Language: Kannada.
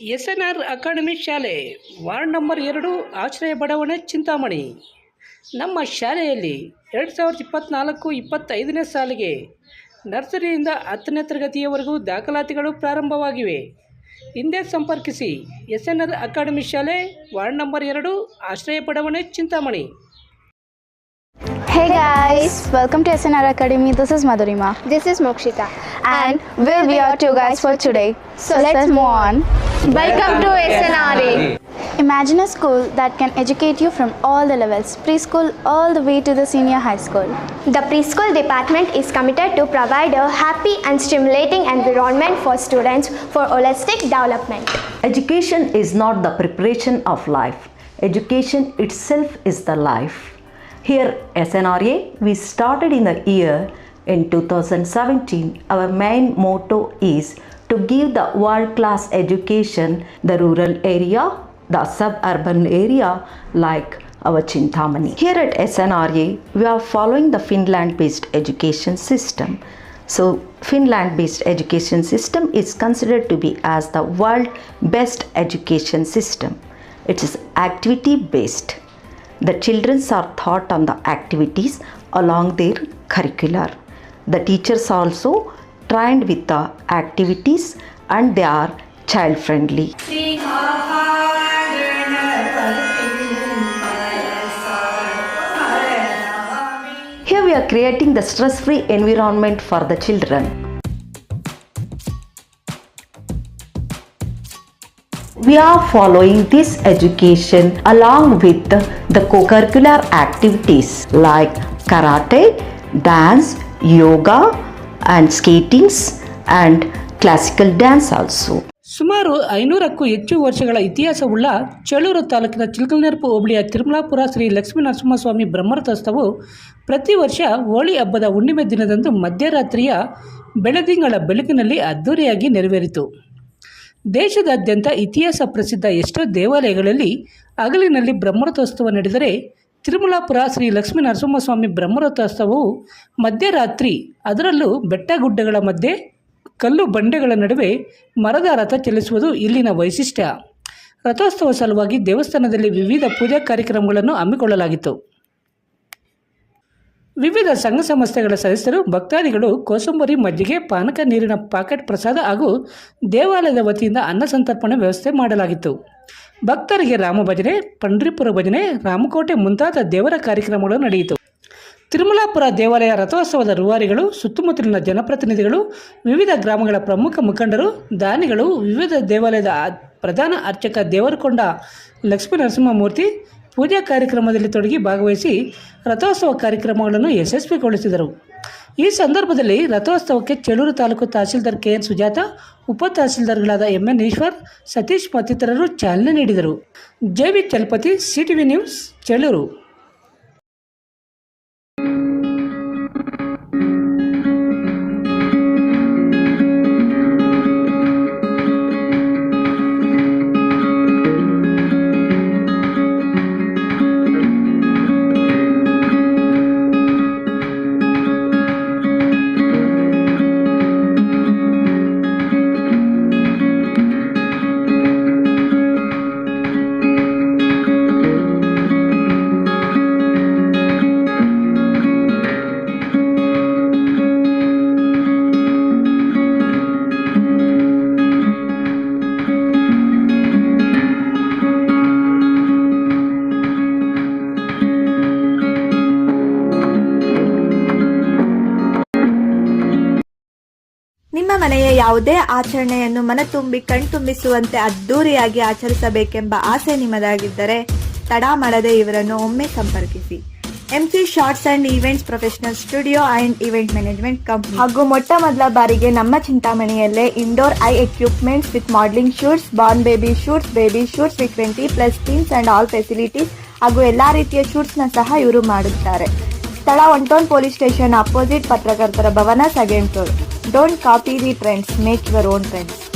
ಎಸ್.ಎನ್.ಆರ್ ಅಕಾಡೆಮಿ ಶಾಲೆ ವಾರ್ಡ್ ನಂಬರ್ 2 ಆಶ್ರಯ ಬಡಾವಣೆ ಚಿಂತಾಮಣಿ. ನಮ್ಮ ಶಾಲೆಯಲ್ಲಿ 2024-25ನೇ ಸಾಲಿಗೆ ನರ್ಸರಿಯಿಂದ 10ನೇ ತರಗತಿಯವರೆಗೂ ದಾಖಲಾತಿಗಳು ಪ್ರಾರಂಭವಾಗಿವೆ. ಹಿಂದೆ ಸಂಪರ್ಕಿಸಿ. ಎಸ್.ಎನ್.ಆರ್ ಅಕಾಡೆಮಿ ಶಾಲೆ ವಾರ್ಡ್ ನಂಬರ್ 2 ಆಶ್ರಯ ಬಡಾವಣೆ Chintamani. Hey guys, welcome to SNR Academy. This is Madhurima. This is Mokshita. And we'll be your two guys for today. So let's move on. Welcome to SNRA. Imagine a school that can educate you from all the levels, preschool all the way to the senior high school. The preschool department is committed to provide a happy and stimulating environment for students for holistic development. Education is not the preparation of life. Education itself is the life. Here SNRA, we started in the year in 2017. Our main motto is to give the world-class education the rural area, the suburban area like our Chintamani. Here at SNRA, we are following the Finland-based education system. So Finland-based education system is considered to be as the world best education system. It is activity-based. The children are taught on the activities along their curricular. The teachers also trained with the activities and they are child friendly. Here we are creating the stress-free environment for the children. We are following this education along with the co-curricular activities like karate, dance, yoga and skatings and classical dance also. ಸುಮಾರು 500ಕ್ಕೂ ಹೆಚ್ಚು ವರ್ಷಗಳ ಇತಿಹಾಸವುಳ್ಳ ಚೇಳೂರು ತಾಲೂಕಿನ ಚಿಲಕಲನೆರಪು ಹೋಬಳಿಯ ತಿರುಮಲಾಪುರ ಶ್ರೀ ಲಕ್ಷ್ಮೀ ನರಸಿಂಹಸ್ವಾಮಿ ಬ್ರಹ್ಮರಥೋತ್ಸವವು ಪ್ರತಿ ವರ್ಷ ಹೋಳಿ ಹಬ್ಬದ ಹುಣ್ಣಿಮೆ ದಿನದಂದು ಮಧ್ಯರಾತ್ರಿಯ ಬೆಳದಿಂಗಳ ಬೆಳಕಿನಲ್ಲಿ ಅದ್ದೂರಿಯಾಗಿ ನೆರವೇರಿತು. ದೇಶದಾದ್ಯಂತ ಇತಿಹಾಸ ಪ್ರಸಿದ್ಧ ಎಷ್ಟೋ ದೇವಾಲಯಗಳಲ್ಲಿ ಹಗಲಿನಲ್ಲಿ ಬ್ರಹ್ಮರಥೋತ್ಸವ ನಡೆದರೆ ತಿರುಮಲಾಪುರ ಶ್ರೀ ಲಕ್ಷ್ಮೀ ನರಸಿಂಹಸ್ವಾಮಿ ಬ್ರಹ್ಮರಥೋತ್ಸವವು ಮಧ್ಯರಾತ್ರಿ, ಅದರಲ್ಲೂ ಬೆಟ್ಟಗುಡ್ಡಗಳ ಮಧ್ಯೆ ಕಲ್ಲು ಬಂಡೆಗಳ ನಡುವೆ ಮರದ ರಥ ಚಲಿಸುವುದು ಇಲ್ಲಿನ ವೈಶಿಷ್ಟ್ಯ. ರಥೋತ್ಸವ ಸಲುವಾಗಿ ದೇವಸ್ಥಾನದಲ್ಲಿ ವಿವಿಧ ಪೂಜಾ ಕಾರ್ಯಕ್ರಮಗಳನ್ನು ಹಮ್ಮಿಕೊಳ್ಳಲಾಗಿತ್ತು. ವಿವಿಧ ಸಂಘ ಸಂಸ್ಥೆಗಳ ಸದಸ್ಯರು, ಭಕ್ತಾದಿಗಳು ಕೋಸಂಬರಿ, ಮಜ್ಜಿಗೆ, ಪಾನಕ, ನೀರಿನ ಪಾಕೆಟ್ ಪ್ರಸಾದ ಹಾಗೂ ದೇವಾಲಯದ ವತಿಯಿಂದ ಅನ್ನ ಸಂತರ್ಪಣೆ ವ್ಯವಸ್ಥೆ ಮಾಡಲಾಗಿತ್ತು. ಭಕ್ತರಿಗೆ ರಾಮ ಭಜನೆ, ಪಂಡ್ರಿಪುರ ಭಜನೆ, ರಾಮಕೋಟೆ ಮುಂತಾದ ದೇವರ ಕಾರ್ಯಕ್ರಮಗಳು ನಡೆಯಿತು. ತಿರುಮಲಾಪುರ ದೇವಾಲಯ ರಥೋತ್ಸವದ ರೂವಾರಿಗಳು, ಸುತ್ತಮುತ್ತಲಿನ ಜನಪ್ರತಿನಿಧಿಗಳು, ವಿವಿಧ ಗ್ರಾಮಗಳ ಪ್ರಮುಖ ಮುಖಂಡರು, ದಾನಿಗಳು, ವಿವಿಧ ದೇವಾಲಯದ ಪ್ರಧಾನ ಅರ್ಚಕ ದೇವರಕೊಂಡ ಲಕ್ಷ್ಮೀ ನರಸಿಂಹಮೂರ್ತಿ ಪೂಜಾ ಕಾರ್ಯಕ್ರಮದಲ್ಲಿ ತೊಡಗಿ ಭಾಗವಹಿಸಿ ರಥೋತ್ಸವ ಕಾರ್ಯಕ್ರಮಗಳನ್ನು ಯಶಸ್ವಿಗೊಳಿಸಿದರು. ಈ ಸಂದರ್ಭದಲ್ಲಿ ರಥೋತ್ಸವಕ್ಕೆ ಚೇಳೂರು ತಾಲೂಕು ತಹಸೀಲ್ದಾರ್ ಕೆ.ಎನ್. ಸುಜಾತ, ಉಪ ತಹಸೀಲ್ದಾರ್ಗಳಾದ ಎಂ.ಎನ್. ಈಶ್ವರ್, ಸತೀಶ್ ಮತ್ತಿತರರು ಚಾಲನೆ ನೀಡಿದರು. J V. Chalapathi, CTV news, Chelur. ನಿಮ್ಮ ಮನೆಯ ಯಾವುದೇ ಆಚರಣೆಯನ್ನು ಮನತುಂಬಿ ಕಣ್ತುಂಬಿಸುವಂತೆ ಅದ್ದೂರಿಯಾಗಿ ಆಚರಿಸಬೇಕೆಂಬ ಆಸೆ ನಿಮ್ಮದಾಗಿದ್ದರೆ ತಡ ಮಾಡದೆ ಇವರನ್ನು ಒಮ್ಮೆ ಸಂಪರ್ಕಿಸಿ. MC shorts and events professional studio and event management company ಹಾಗೂ ಮೊಟ್ಟ ಮೊದಲ ಬಾರಿಗೆ ನಮ್ಮ ಚಿಂತಾಮಣಿಯಲ್ಲೇ indoor I equipments with modelling shoots, born baby shoots, baby shoots with 20+ themes and all facilities ಹಾಗೂ ಎಲ್ಲಾ ರೀತಿಯ ಶೂಟ್ಸ್ನ ಸಹ ಇವರು ಮಾಡುತ್ತಾರೆ. ಸ್ಥಳ 1 ಟೌನ್ ಪೊಲೀಸ್ ಸ್ಟೇಷನ್ ಅಪೋಸಿಟ್, ಪತ್ರಕರ್ತರ ಭವನ, 2nd floor. Don't copy the trends, make your own trends.